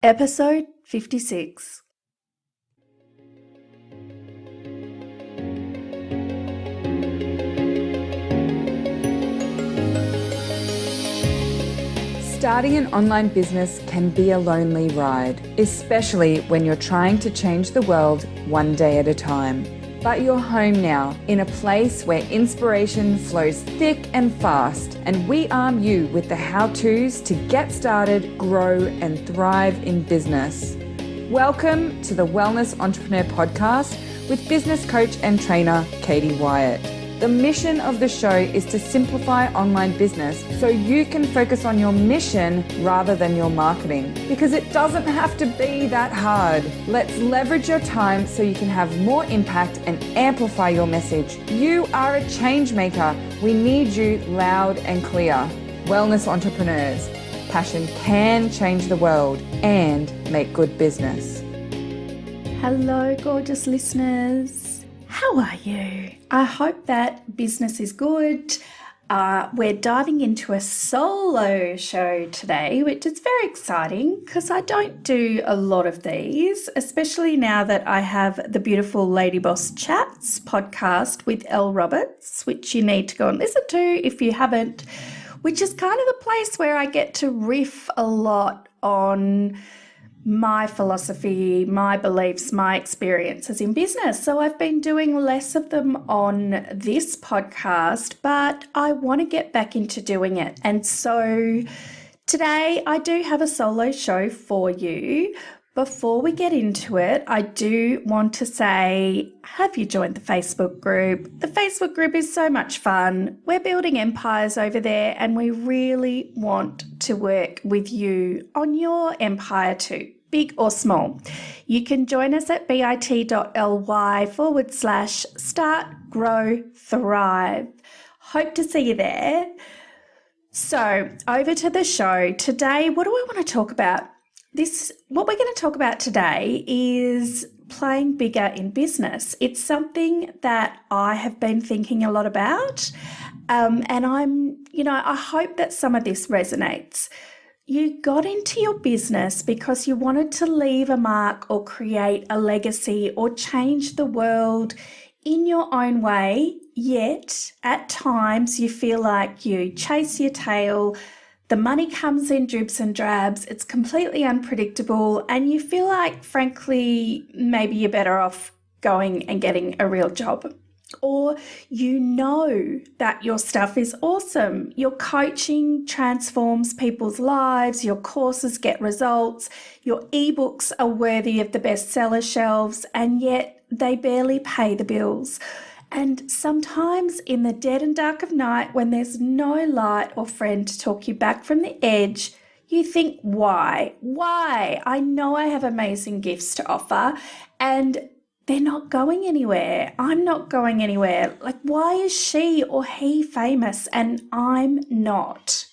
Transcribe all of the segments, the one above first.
Episode 56. Starting an online business can be a lonely ride, especially when you're trying to change the world one day at a time. But you're home now, in a place where inspiration flows thick and fast, and we arm you with the how-tos to get started, grow, and thrive in business. Welcome to the Wellness Entrepreneur Podcast with business coach and trainer Katie Wyatt. The mission of the show is to simplify online business so you can focus on your mission rather than your marketing, because it doesn't have to be that hard. Let's leverage your time so you can have more impact and amplify your message. You are a change maker. We need you loud and clear. Wellness entrepreneurs. Passion can change the world and make good business. Hello, gorgeous listeners. How are you? I hope that business is good. We're diving into a solo show today, which is very exciting because I don't do a lot of these, especially now that I have the beautiful Lady Boss Chats podcast with Elle Roberts, which you need to go and listen to if you haven't, which is kind of the place where I get to riff a lot on my philosophy, my beliefs, my experiences in business. So I've been doing less of them on this podcast, but I want to get back into doing it. And so today I do have a solo show for you. Before we get into it, I do want to say, have you joined the Facebook group? The Facebook group is so much fun. We're building empires over there, and we really want to work with you on your empire too, big or small. You can join us at bit.ly/start, grow, thrive. Hope to see you there. So over to the show. Today, what do I want to talk about? What we're going to talk about today is playing bigger in business. It's something that I have been thinking a lot about, and I hope that some of this resonates. You got into your business because you wanted to leave a mark or create a legacy or change the world in your own way, yet at times you feel like you chase your tail. The money comes in dribs and drabs, it's completely unpredictable, and you feel like, frankly, maybe you're better off going and getting a real job. Or you know that your stuff is awesome. Your coaching transforms people's lives, your courses get results, your ebooks are worthy of the bestseller shelves, and yet they barely pay the bills. And sometimes in the dead and dark of night, when there's no light or friend to talk you back from the edge, you think, why? Why? I know I have amazing gifts to offer and they're not going anywhere. I'm not going anywhere. Like, why is she or he famous and I'm not?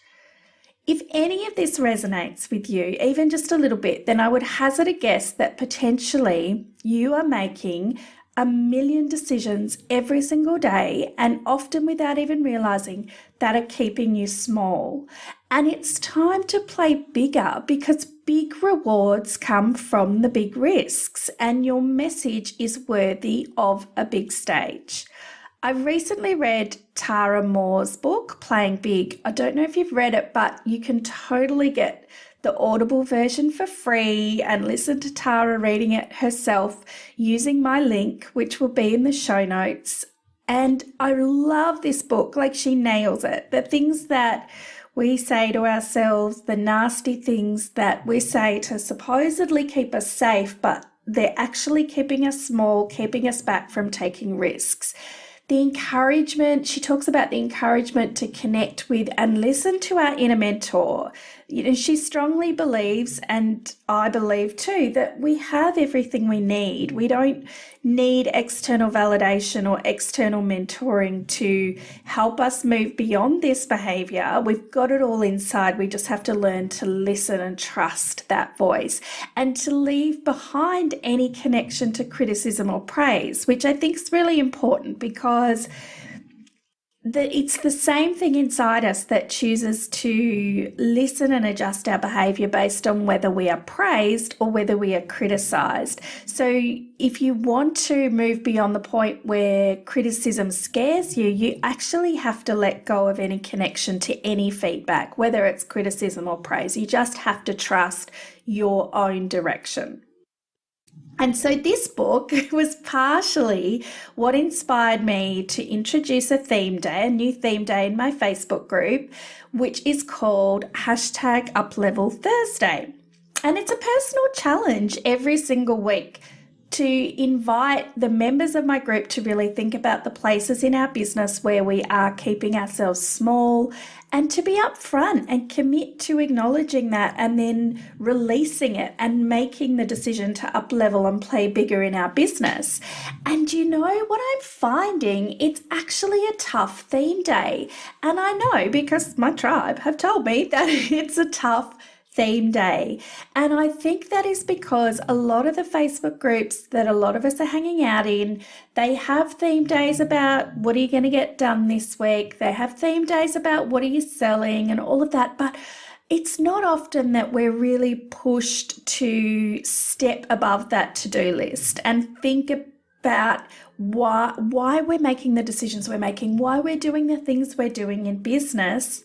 If any of this resonates with you, even just a little bit, then I would hazard a guess that potentially you are making a million decisions every single day, and often without even realizing, that are keeping you small. And it's time to play bigger, because big rewards come from the big risks, and your message is worthy of a big stage. I recently read Tara Moore's book, Playing Big. I don't know if you've read it, but you can totally get the Audible version for free and listen to Tara reading it herself using my link, which will be in the show notes. And I love this book. Like, she nails it. The things that we say to ourselves, the nasty things that we say to supposedly keep us safe, but they're actually keeping us small, keeping us back from taking risks. The encouragement, she talks about the encouragement to connect with and listen to our inner mentor. You know, she strongly believes, and I believe too, that we have everything we need. We don't need external validation or external mentoring to help us move beyond this behavior. We've got it all inside. We just have to learn to listen and trust that voice, and to leave behind any connection to criticism or praise, which I think is really important, because it's the same thing inside us that chooses to listen and adjust our behavior based on whether we are praised or whether we are criticized. So if you want to move beyond the point where criticism scares you, you actually have to let go of any connection to any feedback, whether it's criticism or praise. You just have to trust your own direction. And so this book was partially what inspired me to introduce a theme day, a new theme day in my Facebook group, which is called #UpLevel Thursday. And it's a personal challenge every single week to invite the members of my group to really think about the places in our business where we are keeping ourselves small, and to be upfront and commit to acknowledging that and then releasing it and making the decision to up level and play bigger in our business. And you know what I'm finding? It's actually a tough theme day. And I know because my tribe have told me that it's a tough theme day. And I think that is because a lot of the Facebook groups that a lot of us are hanging out in, they have theme days about what are you going to get done this week. They have theme days about what are you selling and all of that. But it's not often that we're really pushed to step above that to-do list and think about why we're making the decisions we're making, why we're doing the things we're doing in business,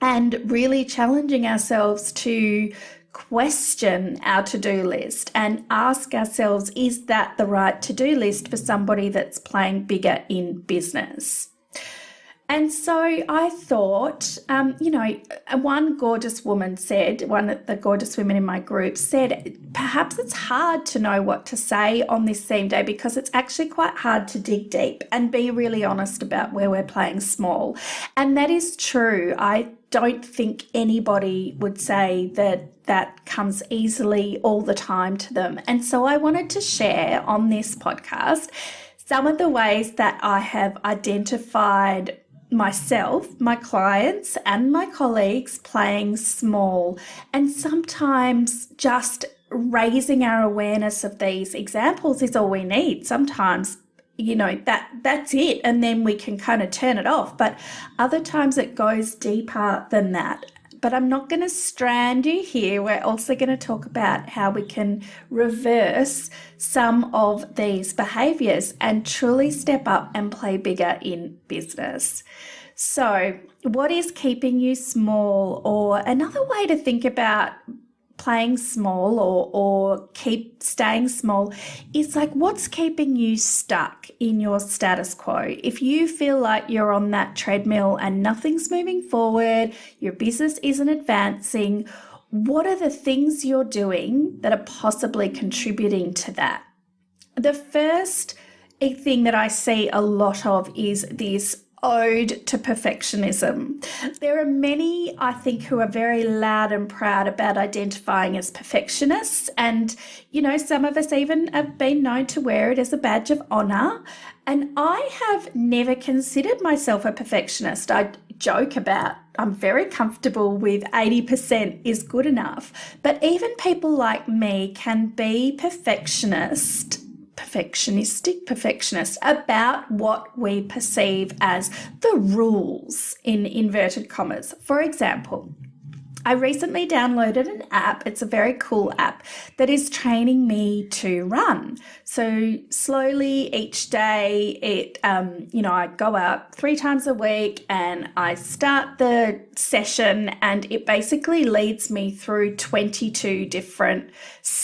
and really challenging ourselves to question our to-do list and ask ourselves, is that the right to-do list for somebody that's playing bigger in business? And so I thought, one gorgeous woman said, one of the gorgeous women in my group said, perhaps it's hard to know what to say on this theme day because it's actually quite hard to dig deep and be really honest about where we're playing small. And that is true. I don't think anybody would say that that comes easily all the time to them. And so I wanted to share on this podcast some of the ways that I have identified myself, my clients, and my colleagues playing small, and sometimes just raising our awareness of these examples is all we need. Sometimes, that's it, and then we can kind of turn it off. But other times it goes deeper than that. But I'm not going to strand you here. We're also going to talk about how we can reverse some of these behaviors and truly step up and play bigger in business. So, what is keeping you small? Or another way to think about playing small or keep staying small is like, what's keeping you stuck in your status quo? If you feel like you're on that treadmill and nothing's moving forward, your business isn't advancing, what are the things you're doing that are possibly contributing to that? The first thing that I see a lot of is this ode to perfectionism. There are many, I think, who are very loud and proud about identifying as perfectionists. And, some of us even have been known to wear it as a badge of honor. And I have never considered myself a perfectionist. I joke about I'm very comfortable with 80% is good enough. But even people like me can be perfectionist about what we perceive as the rules in inverted commas. For example, I recently downloaded an app. It's a very cool app that is training me to run. So slowly each day, I go out 3 times a week and I start the session, and it basically leads me through 22 different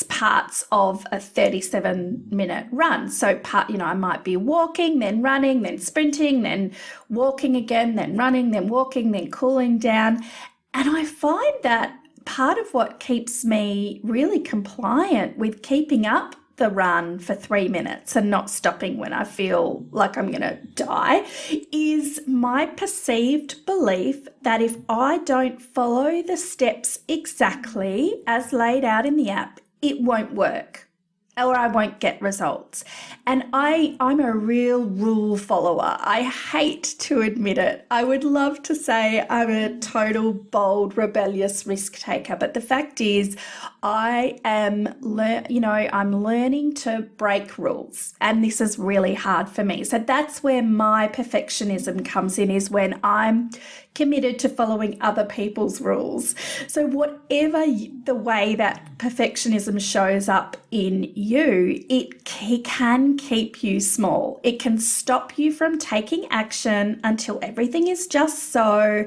parts of a 37-minute run. So I might be walking, then running, then sprinting, then walking again, then running, then walking, then cooling down. And I find that part of what keeps me really compliant with keeping up the run for 3 minutes and not stopping when I feel like I'm going to die is my perceived belief that if I don't follow the steps exactly as laid out in the app, it won't work. or I won't get results. And I'm a real rule follower. I hate to admit it. I would love to say I'm a total bold, rebellious risk taker, but the fact is I'm learning to break rules, and this is really hard for me. So that's where my perfectionism comes in, is when I'm committed to following other people's rules. So whatever the way that perfectionism shows up in you, it can keep you small. It can stop you from taking action until everything is just so.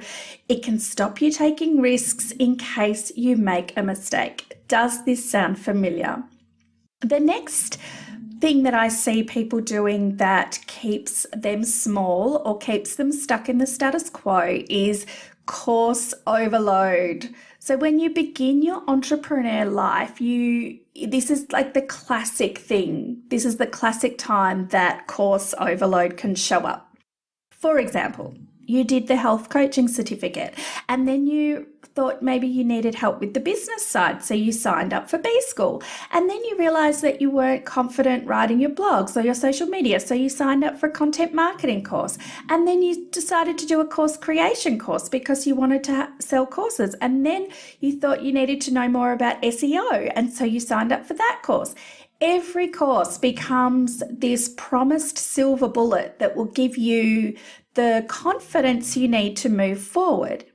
It can stop you taking risks in case you make a mistake. Does this sound familiar? The next thing that I see people doing that keeps them small or keeps them stuck in the status quo is course overload. So when you begin your entrepreneur life, this is like the classic thing. This is the classic time that course overload can show up. For example, you did the health coaching certificate and then you thought maybe you needed help with the business side. So you signed up for B School, and then you realized that you weren't confident writing your blogs or your social media. So you signed up for a content marketing course, and then you decided to do a course creation course because you wanted to sell courses. And then you thought you needed to know more about SEO. And so you signed up for that course. Every course becomes this promised silver bullet that will give you the confidence you need to move forward.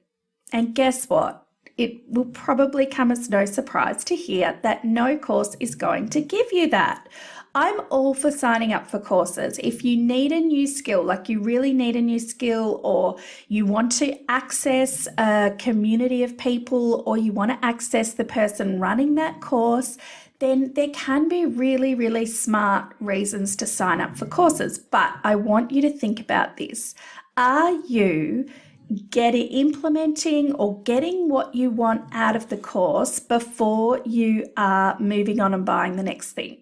And guess what? It will probably come as no surprise to hear that no course is going to give you that. I'm all for signing up for courses. If you need a new skill, like you really need a new skill, or you want to access a community of people, or you want to access the person running that course, then there can be really, really smart reasons to sign up for courses. But I want you to think about this. Are you implementing or getting what you want out of the course before you are moving on and buying the next thing?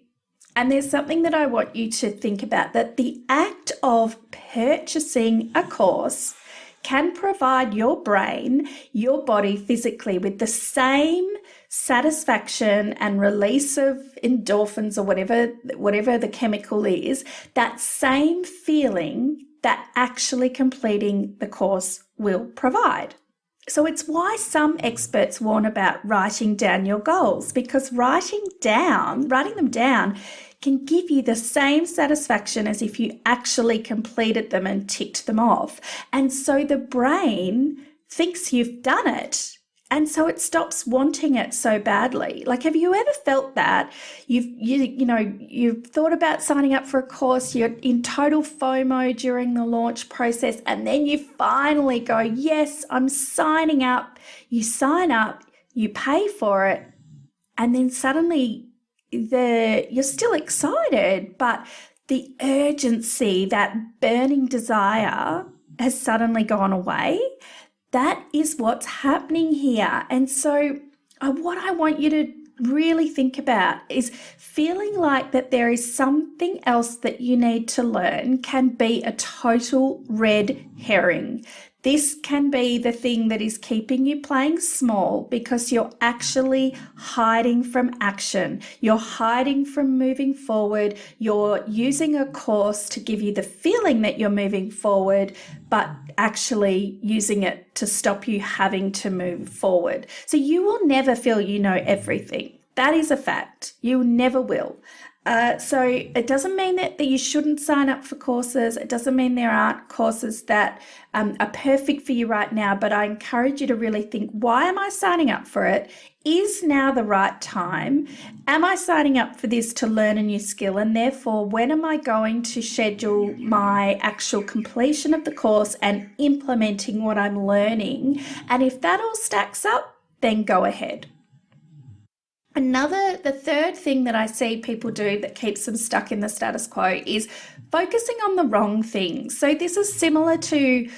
And there's something that I want you to think about, that the act of purchasing a course can provide your brain, your body physically with the same satisfaction and release of endorphins or whatever the chemical is, that same feeling that actually completing the course will provide. So it's why some experts warn about writing down your goals, because writing them down can give you the same satisfaction as if you actually completed them and ticked them off. And so the brain thinks you've done it, and so it stops wanting it so badly. Like, have you ever felt that? You've thought about signing up for a course, you're in total FOMO during the launch process, and then you finally go, yes, I'm signing up. You sign up, you pay for it, and then suddenly you're still excited, but the urgency, that burning desire, has suddenly gone away. That is what's happening here. And so what I want you to really think about is feeling like that there is something else that you need to learn can be a total red herring. This can be the thing that is keeping you playing small because you're actually hiding from action. You're hiding from moving forward. You're using a course to give you the feeling that you're moving forward, but actually using it to stop you having to move forward. So you will never feel you know everything. That is a fact. You never will. So it doesn't mean that you shouldn't sign up for courses. It doesn't mean there aren't courses that are perfect for you right now, but I encourage you to really think, why am I signing up for it? Is now the right time? Am I signing up for this to learn a new skill? And therefore, when am I going to schedule my actual completion of the course and implementing what I'm learning? And if that all stacks up, then go ahead. The third thing that I see people do that keeps them stuck in the status quo is focusing on the wrong things. So this is similar to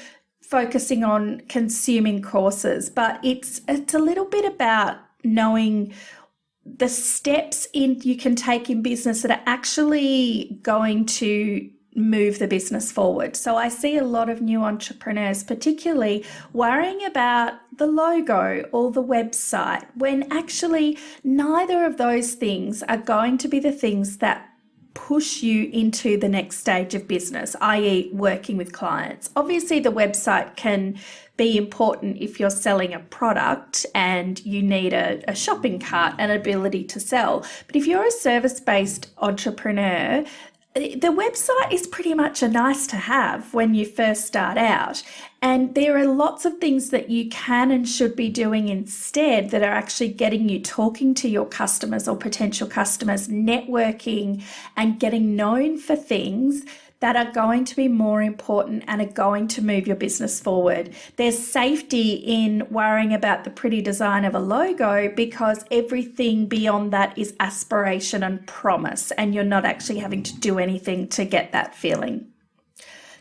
focusing on consuming courses, but it's a little bit about knowing the steps you can take in business that are actually going to move the business forward. So I see a lot of new entrepreneurs particularly worrying about the logo or the website, when actually neither of those things are going to be the things that push you into the next stage of business, i.e. working with clients. Obviously, the website can be important if you're selling a product and you need a shopping cart and ability to sell. But if you're a service-based entrepreneur, the website is pretty much a nice to have when you first start out. And there are lots of things that you can and should be doing instead that are actually getting you talking to your customers or potential customers, networking and getting known for things that are going to be more important and are going to move your business forward. There's safety in worrying about the pretty design of a logo because everything beyond that is aspiration and promise, and you're not actually having to do anything to get that feeling.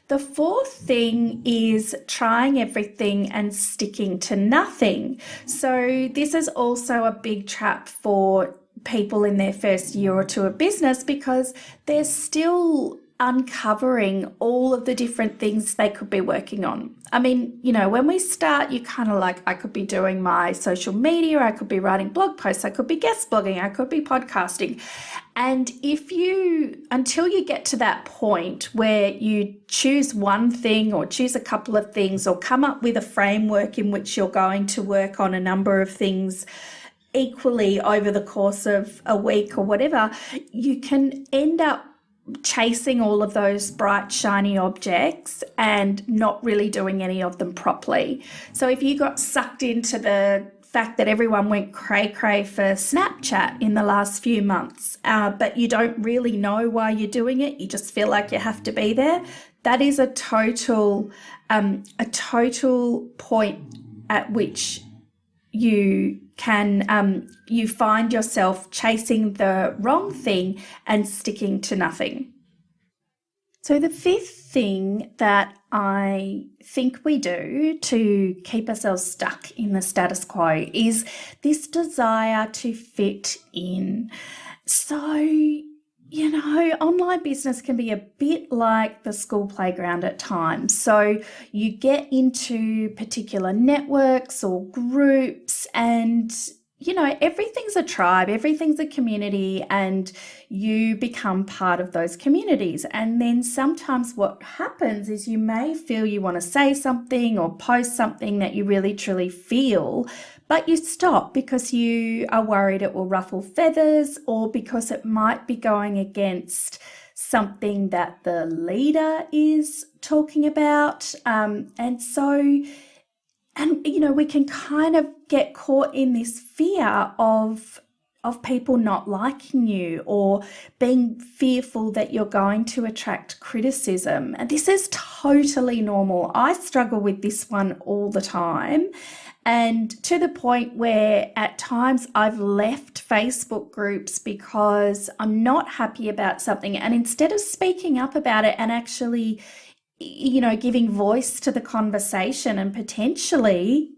The fourth thing is trying everything and sticking to nothing. So this is also a big trap for people in their first year or two of business because they're still uncovering all of the different things they could be working on. I mean, you know, when we start, you kind of like, I could be doing my social media, I could be writing blog posts, I could be guest blogging, I could be podcasting. And until you get to that point where you choose one thing or choose a couple of things or come up with a framework in which you're going to work on a number of things equally over the course of a week or whatever, you can end up chasing all of those bright, shiny objects and not really doing any of them properly. So if you got sucked into the fact that everyone went cray-cray for Snapchat in the last few months, but you don't really know why you're doing it, you just feel like you have to be there, that is a total point at which you can you find yourself chasing the wrong thing and sticking to nothing. So the fifth thing that I think we do to keep ourselves stuck in the status quo is this desire to fit in. So, you know, online business can be a bit like the school playground at times. So you get into particular networks or groups and, you know, everything's a tribe, everything's a community, and you become part of those communities. And then sometimes what happens is you may feel you want to say something or post something that you really truly feel, but you stop because you are worried it will ruffle feathers or because it might be going against something that the leader is talking about. And, you know, we can kind of get caught in this fear of people not liking you or being fearful that you're going to attract criticism. And this is totally normal. I struggle with this one all the time. And to the point where at times I've left Facebook groups because I'm not happy about something. And instead of speaking up about it and actually, you know, giving voice to the conversation and potentially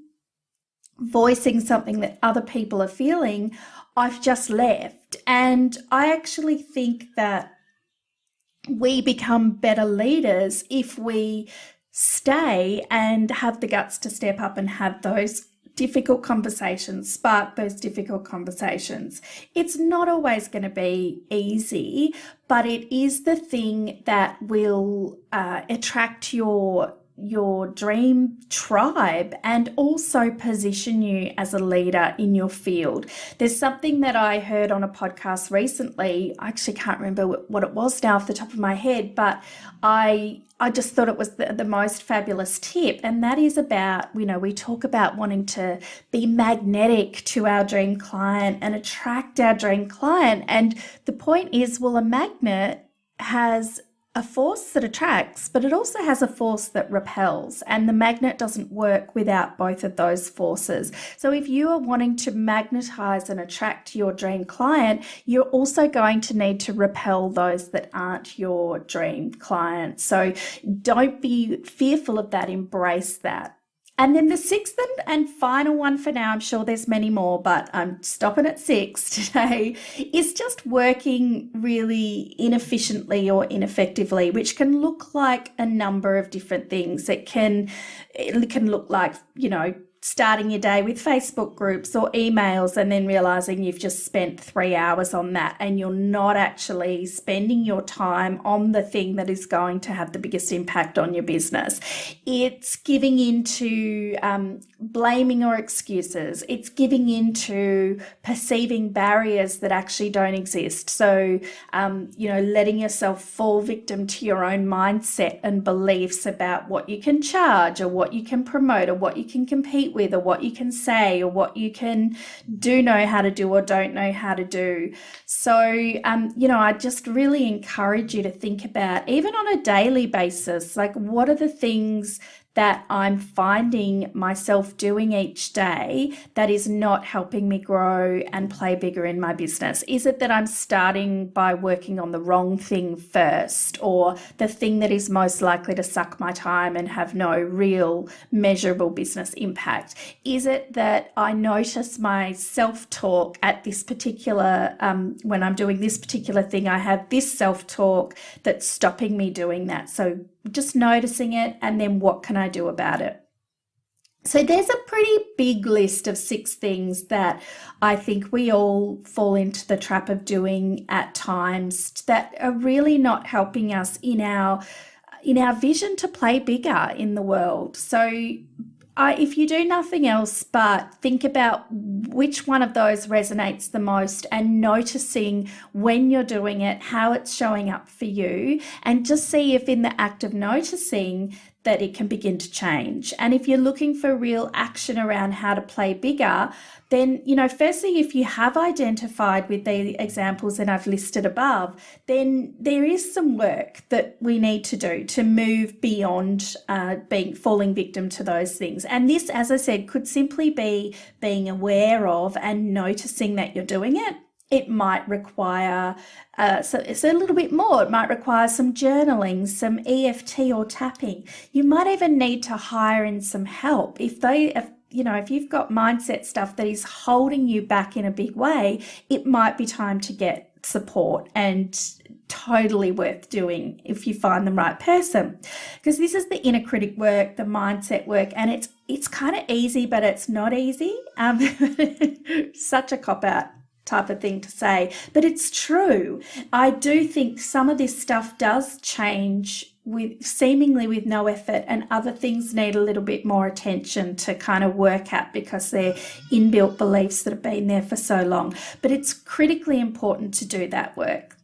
voicing something that other people are feeling, I've just left. And I actually think that we become better leaders if we stay and have the guts to step up and have those difficult conversations, spark those difficult conversations. It's not always going to be easy, but it is the thing that will attract your dream tribe and also position you as a leader in your field. There's something that I heard on a podcast recently. I actually can't remember what it was now off the top of my head, but I just thought it was the most fabulous tip. And that is about, you know, we talk about wanting to be magnetic to our dream client and attract our dream client. And the point is, well, a magnet has a force that attracts, but it also has a force that repels, and the magnet doesn't work without both of those forces. So if you are wanting to magnetize and attract your dream client, you're also going to need to repel those that aren't your dream client. So don't be fearful of that, embrace that. And then the sixth and final one for now, I'm sure there's many more, but I'm stopping at 6 today, is just working really inefficiently or ineffectively, which can look like a number of different things. It can look like, you know, starting your day with Facebook groups or emails and then realizing you've just spent 3 hours on that and you're not actually spending your time on the thing that is going to have the biggest impact on your business. It's giving into blaming or excuses. It's giving into perceiving barriers that actually don't exist. So, letting yourself fall victim to your own mindset and beliefs about what you can charge or what you can promote or what you can compete with or what you can say or what you can know how to do or don't know how to do. So, I just really encourage you to think about, even on a daily basis, like what are the things that I'm finding myself doing each day that is not helping me grow and play bigger in my business? Is it that I'm starting by working on the wrong thing first, or the thing that is most likely to suck my time and have no real measurable business impact? Is it that I notice my self-talk at this particular, when I'm doing this particular thing, I have this self-talk that's stopping me doing that? So just noticing it, and then what can I do about it? So there's a pretty big list of 6 things that I think we all fall into the trap of doing at times that are really not helping us in our vision to play bigger in the world. So if you do nothing else but think about which one of those resonates the most and noticing when you're doing it, how it's showing up for you, and just see if in the act of noticing that it can begin to change. And if you're looking for real action around how to play bigger, then, firstly, if you have identified with the examples that I've listed above, then there is some work that we need to do to move beyond falling victim to those things. And this, as I said, could simply be being aware of and noticing that you're doing it. It might require so it's a little bit more. It might require some journaling, some EFT or tapping. You might even need to hire in some help if you've got mindset stuff that is holding you back in a big way. It might be time to get support, and totally worth doing if you find the right person, because this is the inner critic work, the mindset work, and it's kind of easy, but it's not easy. Such a cop-out type of thing to say, but it's true. I do think some of this stuff does change seemingly with no effort, and other things need a little bit more attention to kind of work at because they're inbuilt beliefs that have been there for so long. But it's critically important to do that work.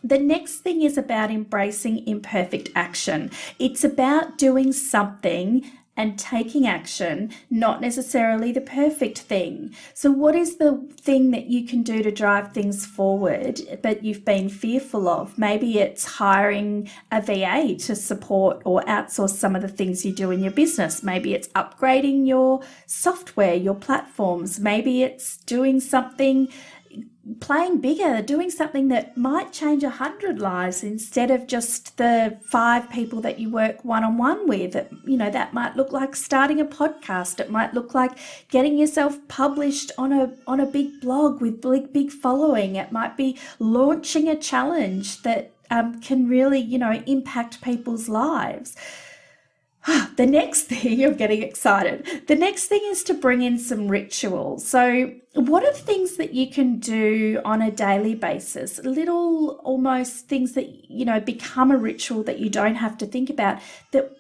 The next thing is about embracing imperfect action. It's about doing something and taking action, not necessarily the perfect thing. So what is the thing that you can do to drive things forward, but you've been fearful of? Maybe it's hiring a VA to support or outsource some of the things you do in your business. Maybe it's upgrading your software, your platforms. Maybe it's doing something, playing bigger, doing something that might change 100 lives instead of just the 5 people that you work one-on-one with. That might look like starting a podcast. It might look like getting yourself published on a big blog with big following. It might be launching a challenge that can really, impact people's lives. The next thing, you're getting excited. The next thing is to bring in some rituals. So what are things that you can do on a daily basis? Little almost things that, become a ritual that you don't have to think about,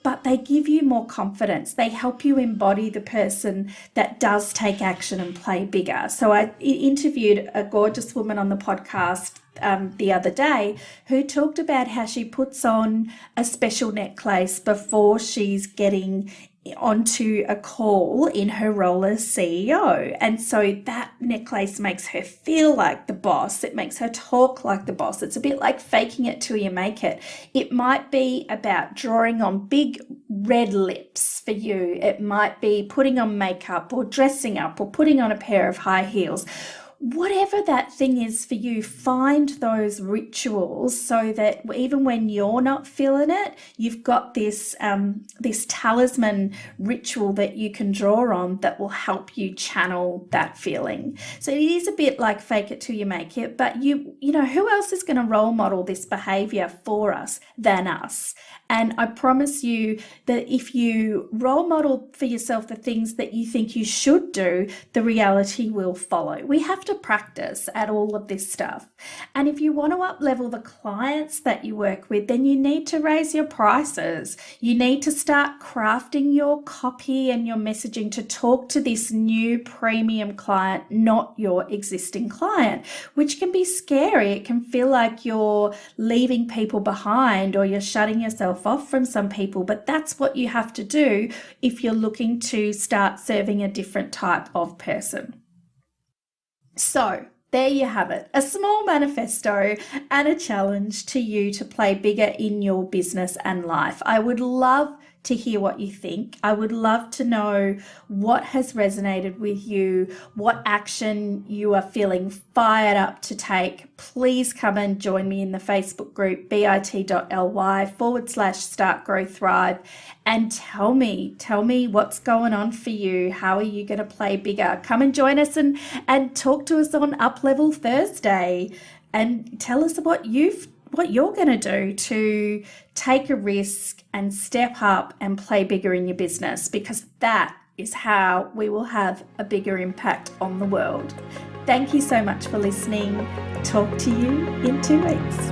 but they give you more confidence. They help you embody the person that does take action and play bigger. So I interviewed a gorgeous woman on the podcast the other day who talked about how she puts on a special necklace before she's getting onto a call in her role as CEO. And so that necklace makes her feel like the boss. It makes her talk like the boss. It's a bit like faking it till you make it. It might be about drawing on big red lips for you. It might be putting on makeup or dressing up or putting on a pair of high heels. whatever that thing is for you, find those rituals so that even when you're not feeling it, you've got this this talisman ritual that you can draw on that will help you channel that feeling. So it is a bit like fake it till you make it, but you know, who else is going to role model this behavior for us than us? And I promise you that if you role model for yourself the things that you think you should do, the reality will follow. We have to practice at all of this stuff. And if you want to up level the clients that you work with, then you need to raise your prices. You need to start crafting your copy and your messaging to talk to this new premium client, not your existing client, which can be scary. It can feel like you're leaving people behind or you're shutting yourself off from some people, but that's what you have to do if you're looking to start serving a different type of person. So there you have it, a small manifesto and a challenge to you to play bigger in your business and life. I would love to hear what you think. I would love to know what has resonated with you, what action you are feeling fired up to take. Please come and join me in the Facebook group bit.ly/Start Grow Thrive and tell me what's going on for you. How are you going to play bigger? Come and join us and talk to us on Up Level Thursday and tell us what you're going to do to take a risk and step up and play bigger in your business, because that is how we will have a bigger impact on the world. Thank you so much for listening. Talk to you in 2 weeks.